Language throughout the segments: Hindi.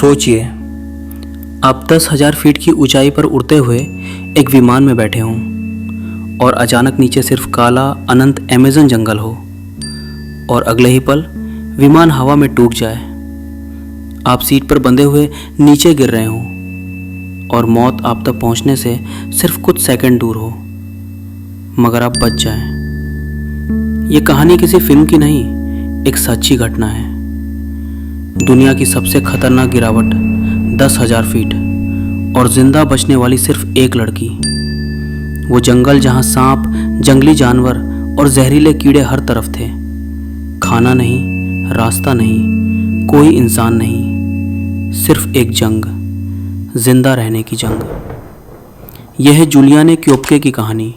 सोचिए, आप 10,000 फीट की ऊंचाई पर उड़ते हुए एक विमान में बैठे हों और अचानक नीचे सिर्फ काला अनंत अमेज़न जंगल हो और अगले ही पल विमान हवा में टूट जाए। आप सीट पर बंधे हुए नीचे गिर रहे हों और मौत आप तक पहुंचने से सिर्फ कुछ सेकंड दूर हो, मगर आप बच जाएं। ये कहानी किसी फिल्म की नहीं, एक सच्ची घटना है। दुनिया की सबसे खतरनाक गिरावट 10,000 फीट और जिंदा बचने वाली सिर्फ एक लड़की। वो जंगल जहां सांप, जंगली जानवर और जहरीले कीड़े हर तरफ थे। खाना नहीं, रास्ता नहीं, कोई इंसान नहीं, सिर्फ एक जंग, जिंदा रहने की जंग। यह है जूलियाने क्योप्के की कहानी,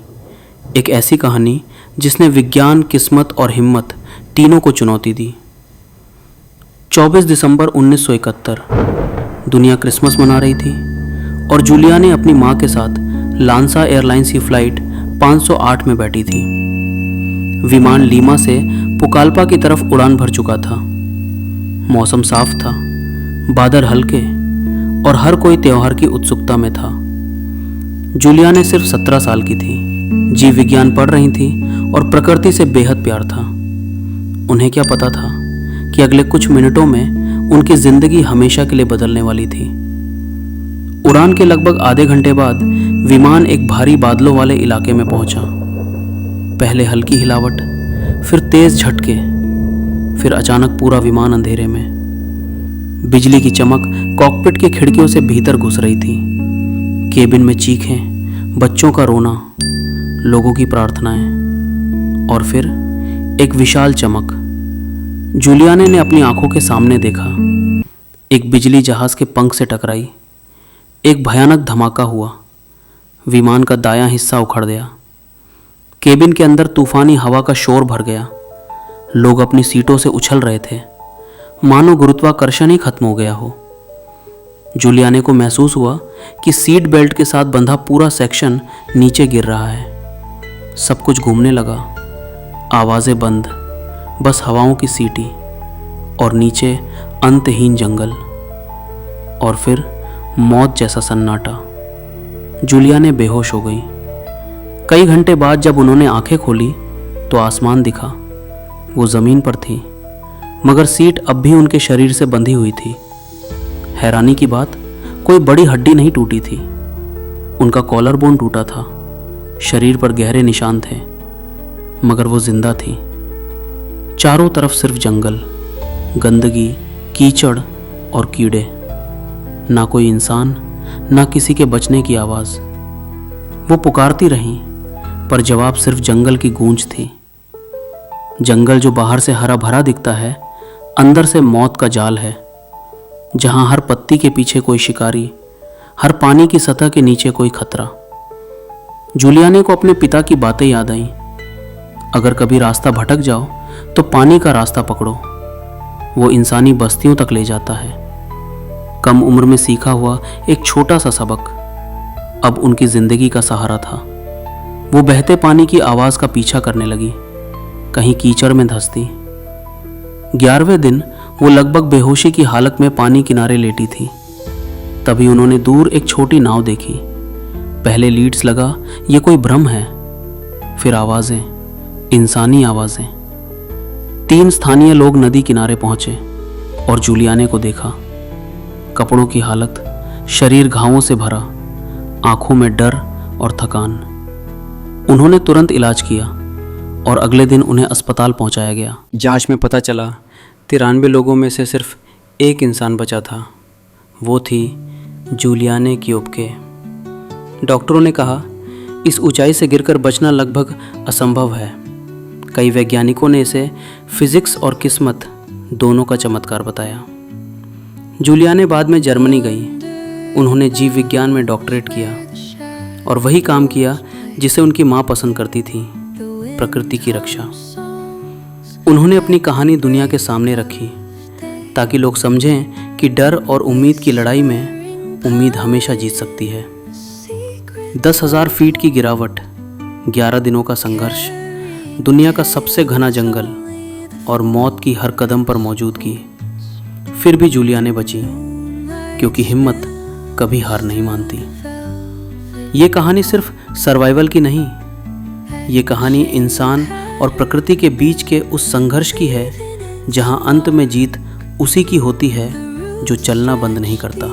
एक ऐसी कहानी जिसने विज्ञान, किस्मत और हिम्मत तीनों को चुनौती दी। 24 दिसंबर 1971 दुनिया क्रिसमस मना रही थी और जूलियाने अपनी मां के साथ लांसा एयरलाइंस की फ्लाइट 508 में बैठी थी। विमान लीमा से पुकाल्पा की तरफ उड़ान भर चुका था। मौसम साफ था, बादल हल्के और हर कोई त्योहार की उत्सुकता में था। जूलियाने सिर्फ 17 साल की थी, जीव विज्ञान पढ़ रही थी और प्रकृति से बेहद प्यार था। उन्हें क्या पता था कि अगले कुछ मिनटों में उनकी जिंदगी हमेशा के लिए बदलने वाली थी। उड़ान के लगभग आधे घंटे बाद विमान एक भारी बादलों वाले इलाके में पहुंचा। पहले हल्की हिलावट, फिर तेज झटके, फिर अचानक पूरा विमान अंधेरे में। बिजली की चमक कॉकपिट की खिड़कियों से भीतर घुस रही थी। केबिन में चीखें, बच्चों का रोना, लोगों की प्रार्थनाएं और फिर एक विशाल चमक। जूलियाने ने अपनी आंखों के सामने देखा। एक बिजली जहाज के पंख से टकराई। एक भयानक धमाका हुआ। विमान का दायां हिस्सा उखड़ गया। केबिन के अंदर तूफानी हवा का शोर भर गया। लोग अपनी सीटों से उछल रहे थे, मानो गुरुत्वाकर्षण ही खत्म हो गया हो। जूलियाने को महसूस हुआ कि सीट बेल्ट के साथ बंधा पूरा सेक्शन नीचे गिर रहा है। सब कुछ घूमने लगा। आवाज़ें बंद, बस हवाओं की सीटी और नीचे अंतहीन जंगल और फिर मौत जैसा सन्नाटा। जूलियाने बेहोश हो गई। कई घंटे बाद जब उन्होंने आंखें खोली तो आसमान दिखा। वो ज़मीन पर थी, मगर सीट अब भी उनके शरीर से बंधी हुई थी। हैरानी की बात, कोई बड़ी हड्डी नहीं टूटी थी। उनका कॉलर बोन टूटा था, शरीर पर गहरे निशान थे, मगर वो जिंदा थी। चारों तरफ सिर्फ जंगल, गंदगी, कीचड़ और कीड़े। ना कोई इंसान, ना किसी के बचने की आवाज़। वो पुकारती रहीं, पर जवाब सिर्फ जंगल की गूंज थी। जंगल जो बाहर से हरा भरा दिखता है, अंदर से मौत का जाल है, जहां हर पत्ती के पीछे कोई शिकारी, हर पानी की सतह के नीचे कोई खतरा। जूलियाने को अपने पिता की बातें याद आईं। अगर कभी रास्ता भटक जाओ तो पानी का रास्ता पकड़ो, वो इंसानी बस्तियों तक ले जाता है। कम उम्र में सीखा हुआ एक छोटा सा सबक अब उनकी जिंदगी का सहारा था। वो बहते पानी की आवाज़ का पीछा करने लगी, कहीं कीचड़ में धंसती। 11वें दिन वो लगभग बेहोशी की हालत में पानी किनारे लेटी थी। तभी उन्होंने दूर एक छोटी नाव देखी। पहले लीड्स लगा ये कोई भ्रम है, फिर आवाज़ें, इंसानी आवाज़ें। 3 स्थानीय लोग नदी किनारे पहुंचे और जूलियाने को देखा। कपड़ों की हालत, शरीर घावों से भरा, आंखों में डर और थकान। उन्होंने तुरंत इलाज किया और अगले दिन उन्हें अस्पताल पहुंचाया गया। जांच में पता चला 93 लोगों में से सिर्फ एक इंसान बचा था। वो थी जूलियाने क्योप्के। डॉक्टरों ने कहा इस ऊंचाई से गिरकर बचना लगभग असंभव है। कई वैज्ञानिकों ने इसे फिजिक्स और किस्मत दोनों का चमत्कार बताया। जूलियाने बाद में जर्मनी गई। उन्होंने जीव विज्ञान में डॉक्टरेट किया और वही काम किया जिसे उनकी माँ पसंद करती थी, प्रकृति की रक्षा। उन्होंने अपनी कहानी दुनिया के सामने रखी ताकि लोग समझें कि डर और उम्मीद की लड़ाई में उम्मीद हमेशा जीत सकती है। 10,000 फीट की गिरावट, 11 दिनों का संघर्ष, दुनिया का सबसे घना जंगल और मौत की हर कदम पर मौजूदगी। फिर भी जूलियाने बची, क्योंकि हिम्मत कभी हार नहीं मानती। ये कहानी सिर्फ सर्वाइवल की नहीं, ये कहानी इंसान और प्रकृति के बीच के उस संघर्ष की है जहां अंत में जीत उसी की होती है जो चलना बंद नहीं करता।